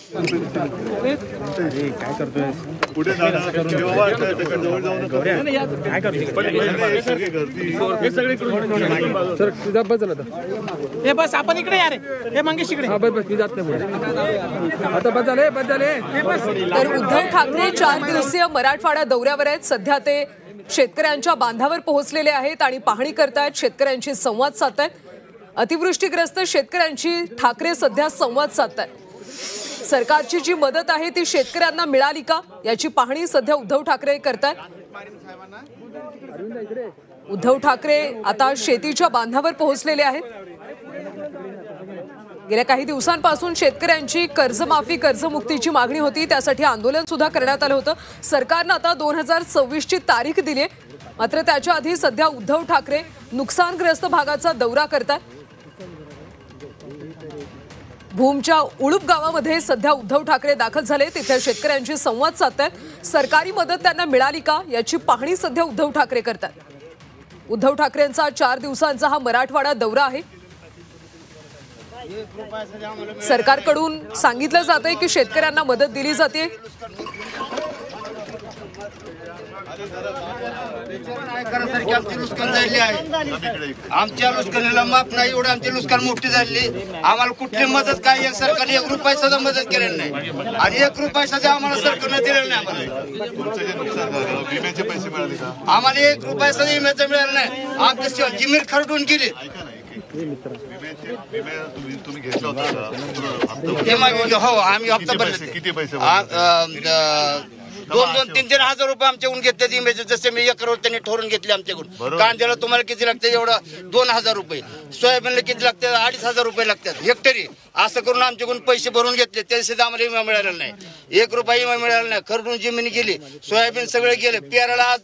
काय करतोय पुढे काय सर तुझा बस झाला हे बस आपण इकडे या रे हे मंगेश इकडे बस बस मी जात नाही आता बस झाले तर उद्धव ठाकरे 4 दिवसीय मराठवाडा दौऱ्यावर आहेत। सध्या ते शेतकऱ्यांच्या बांधावर पोहोचलेले आहेत आणि पाहणी करतायत, शेतकऱ्यांशी संवाद साधतायत। अतिवृष्टीग्रस्त शेतकऱ्यांची ठाकरे सध्या संवाद साधतायत। सरकारची जी मदत आहे ती शेतकऱ्यांना मिळाली का याची पाहणी सध्या उद्धव ठाकरे करतात। उद्धव ठाकरे आता शेतीच्या बांधावर पोहोचलेले आहेत। गेल्या काही दिवसांपासून शेतकऱ्यांची कर्जमाफी कर्जमुक्तीची मागणी होती, त्यासाठी आंदोलन सुद्धा करण्यात आलं होतं। सरकारने आता 2026 ची तारीख दिली आहे, मात्र त्याच्या आधी सध्या उद्धव ठाकरे नुकसानग्रस्त भागाचा दौरा करतात। भूमच्या उळूप गावामध्ये सध्या उद्धव ठाकरे दाखल झाले, तिथे शेतकऱ्यांशी संवाद साधतायत। सरकारी मदत त्यांना मिळाली का याची पाहणी सध्या उद्धव ठाकरे करतात। उद्धव ठाकरेंचा 4 दिवसांचा हा मराठवाडा दौरा आहे। सरकारकडून सांगितलं जातंय की शेतकऱ्यांना मदत दिली जाते। आमच्या नुकसानीला माफ नाही, एवढं आमची नुकसान मोठी झाली। आम्हाला कुठली मदत काय सरकारने 1 रुपया सुद्धा मदत केलेली नाही आणि 1 रुपया सुद्धा आम्हाला सरकारने दिलेलं नाही। विम्याचे पैसे मिळाले का? आम्हाला 1 रुपया सुद्धा विम्याचा मिळाला नाही। आमची जमीन खरडून गेली। तुम्ही घेतला होता हो, आम्ही हप्ता भरले। किती पैसे? 2-3 हजार रुपये आमच्याकडून घेतले विम्याचे। जसे मी एकरवर त्यांनी ठरवून घेतले आमच्याकडून। कांद्याला तुम्हाला किती लागते एवढं 2000 रुपये, सोयाबीनला किती लागते 2500 रुपये लागतात हेक्टरी। असं करून आमच्याकडून पैसे भरून घेतले, तरी सुद्धा आम्हाला विमा मिळालेला नाही। 1 रुपया विमा मिळाला नाही। खरडून जमीन गेली, सोयाबीन सगळे गेले। पेराला आज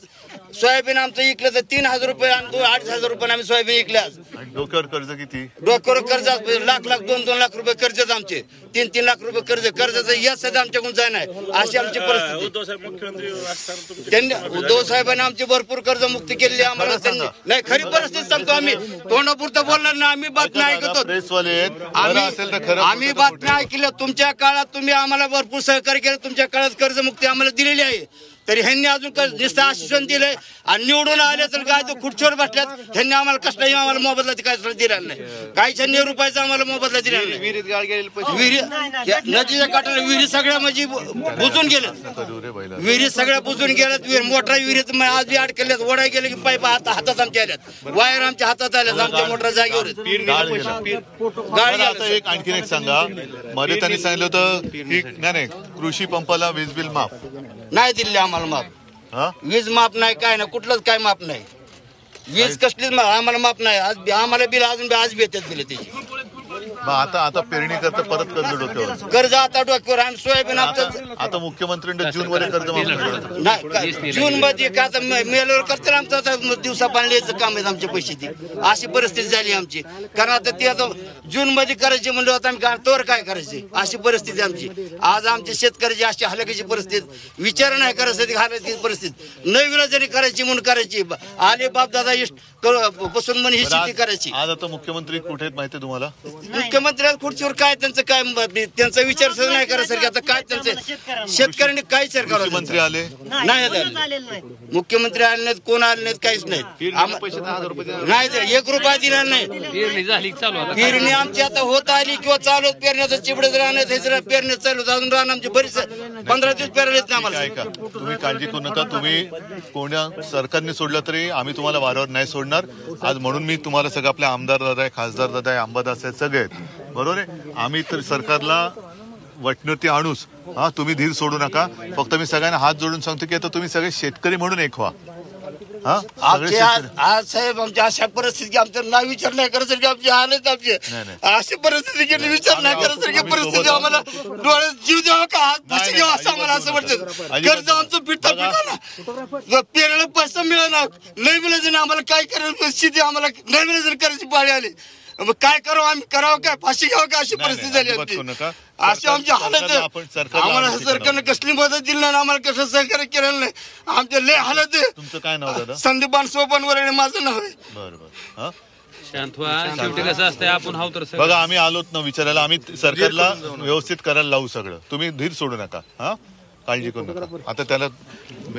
सोयाबीन आमचं इकलं तर 3000 रुपये आणि 2500 रुपये आम्ही सोयाबीन इकले। आज डोक्यावर कर्ज किती? डोक्यावर कर्ज लाख 2-2 लाख रुपये कर्जच आमचे, 3-3 लाख रुपये कर्जाचं यश सध्या आमच्याकडून जाय नाही। अशी आमची परिस्थिती। त्यांनी उद्धव साहेबांनी आमची भरपूर कर्जमुक्ती केली आम्हाला। त्यांनी नाही, खरी परिस्थिती सांगतो आम्ही, तोंडापुरतं बोलणार नाही। आम्ही बातम्या ऐकतो, आम्ही बातम्या ऐकल्या। तुमच्या काळात तुम्ही आम्हाला भरपूर सहकार्य केलं, तुमच्या काळात कर्जमुक्ती आम्हाला दिलेली आहे। तरी ह्यांनी अजून नुसतं आश्वासन दिलंय आणि निवडून आले तर काय तो खुर्चीवर बसल्यात। ह्यांनी आम्हाला कसलाही आम्हाला मोबदला काय दिलेला नाही, काहीच 9 रुपयाचा आम्हाला मोबदला दिलेला नाही। विहिरीत गाळ गेले, विहिरी नदीच्या काठाला विहिरी सगळ्या म्हणजे बुजून गेल्या, विहिरी सगळ्या बुजून गेल्यात। मोटरा विहिरीत आज बी अडकल्यात, ओढाय गेले की पाईप हातात आमच्या आल्यात, वायर आमच्या हातात आल्यात, आमच्या मोटरा जागेवर गाळ। एक आणखीन एक सांगा, मध्ये त्यांनी सांगितलं होतं की नाही कृषी पंपाला वीज बिल माफ नाही दिले आम्हाला माफ। वीज माफ नाही, काय नाही, कुठलंच काय माफ नाही। वीज कसलीच आम्हाला माफ नाही। आज आम्हाला बिल अजून आज बी येतात दिले त्याची। आता पेरणी करता परत कर्ज डोक्यावर, कर्ज आता डोक्यावर। आणि सोयाबीन आता मुख्यमंत्र्यांनी जून मध्ये कर्ज माफ नाही, जून मध्ये का आता मेल्यावर करतात आमचं दिवसा पाणी यायचं काम आहे आमचे पैसे ती। अशी परिस्थिती झाली आमची, कारण आता ती आता जून मध्ये करायची म्हणलं होतं आम्ही तोवर काय करायचे, अशी परिस्थिती आमची। आज आमच्या शेतकऱ्याची अशी हलकीची परिस्थिती, विचार नाही करायची हलकीची परिस्थिती। नवीला जरी करायची म्हणून करायची, आले बाप दादा बसून म्हणून ही शेती करायची। आज आता मुख्यमंत्री कुठे आहेत माहिती तुम्हाला? मुख्यमंत्री खुर्चीवर काय त्यांचं काय त्यांचा विचार सुद्धा नाही करायसारखं। आता काय त्यांचं शेतकऱ्यांनी काय विचार करावा? मुख्यमंत्री आले नाही, मुख्यमंत्री आले नाहीत, कोण आले नाहीत, काहीच नाही। नाही 1 रुपया दिला नाही। पेरणी आमची आता होत आली किंवा चालू पेरण्याचं चिबडच राहण्यात पेरणी चालू अजून राहणं आमची बरीच 15 दिवस पेरलेच नाही आम्हाला। तुम्ही काळजी करू नका, तुम्ही कोणा सरकारने सोडलं तरी आम्ही तुम्हाला वारंवार नाही सोडणार। आज म्हणून मी तुम्हाला सगळं आपले आमदार दादा आहे, खासदार दादा आहे, अंबादास आहेत, सगळे आहेत, बरोबर आहे। आम्ही तर सरकारला वटणीवरती आणूच, तुम्ही धीर सोडू नका। फक्त मी सगळ्यांना हात जोडून सांगतो की आता तुम्ही सगळे शेतकरी म्हणून एक व्हा। आज साहेब आमच्या अशा परिस्थिती आमचं नाही विचार नाही करायसारखी आमची हालत, आमची अशी परिस्थिती केली विचार नाही करायसारखी परिस्थिती। आम्हाला डोळ्यात जीव द्यावा का हात फाशी घ्यावा असं आम्हाला असं वाटतं। कर्ज आमचं पिठा ना, पेरला पैसा मिळाला नाही मिळायचं, आम्हाला काय करायला परिस्थिती, आम्हाला नाही मिळायचं करायची पाळी आली। काय करावं आम्ही, करावं काय, फाशी घ्यावं का, अशी परिस्थिती झाली आमची। अशी आमची हालत आहे। आम्हाला सरकारने कसली मदत दिली नाही, आम्हाला कसं सहकार्य केलेलं नाही, आमच्या लय हालत आहे। तुमचं काय नाव दादा? संदीपान सोपान वरणे माझं नाव आहे। बरोबर। शांत व्हा. शेवटी कसं असतंय, आपण हाव तर बघा आम्ही आलोत ना विचारायला, आम्ही सरकारला व्यवस्थित करायला लावू सगळं. तुम्ही धीर सोडू नका, हा काळजी करू नका. आता त्याला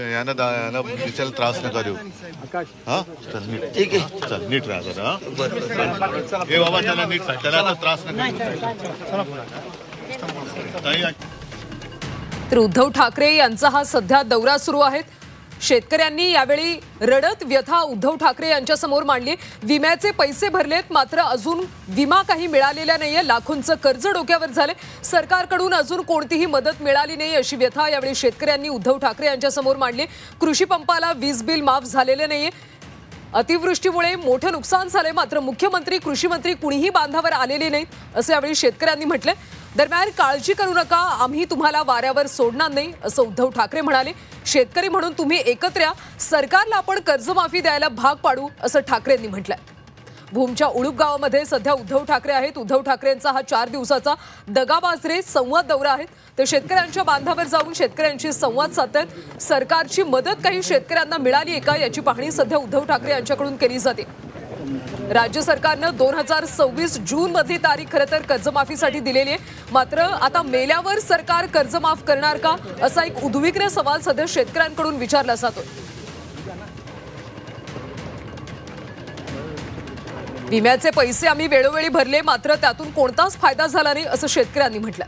याला विचारायला त्रास नका देऊ. हा चल नीट, ठीक आहे, चल नीट राहा जरा. हे बाबा त्याला नीट, त्याला आता त्रास नका देऊ. तर उद्धव ठाकरे यांचा हा सध्या दौरा सुरू आहे. शेतकऱ्यांनी यावेळी रडत व्यथा उद्धव ठाकरे यांच्या समोर मांडली. विम्याचे पैसे भरलेत, मात्र अजून विमा काही मिळालेला नाहीये. लाखोंचं कर्ज डोक्यावर झाले. सरकारकडून अजून कोणतीही मदत मिळाली नाही अशी व्यथा यावेळी शेतकऱ्यांनी उद्धव ठाकरे यांच्या समोर मांडली. कृषी पंपाला वीज बिल माफ झालेले नाहीये. अतिवृष्टीमुळे मोठं नुकसान झाले, मात्र मुख्यमंत्री कृषी मंत्री कुणीही बांधावर आलेले नाहीत असं यावेळी शेतकऱ्यांनी म्हटलंय. दरम्यान काळजी करू नका, आम्ही तुम्हाला वाऱ्यावर सोडणार नाही असं उद्धव ठाकरे म्हणाले. शेतकरी म्हणून तुम्ही एकत्र या, सरकारला आपण कर्जमाफी द्यायला भाग पाडू असं ठाकरेंनी म्हटलंय. भूमच्या उळूप गावामध्ये सध्या उद्धव ठाकरे आहेत. उद्धव ठाकरेंचा हा 4 दिवसाचा दगाबाजरे संवाद दौरा आहे. ते शेतकऱ्यांच्या बांधावर जाऊन शेतकऱ्यांशी संवाद साधतात. सरकारची मदत काही शेतकऱ्यांना मिळाली आहे का याची पाहणी सध्या उद्धव ठाकरे यांच्याकडून केली जाते. राज्य सरकारनं 2026 जून मधली तारीख खरं तर कर्जमाफीसाठी दिलेली आहे. मात्र आता मेल्यावर सरकार कर्ज माफ करणार का असा एक उद्विग्न सवाल सध्या शेतकऱ्यांकडून विचारला जातोय. विम्याचे पैसे आम्ही वेळोवेळी भरले, मात्र त्यातून कोणताच फायदा झाला नाही असं शेतकऱ्यांनी म्हटलं.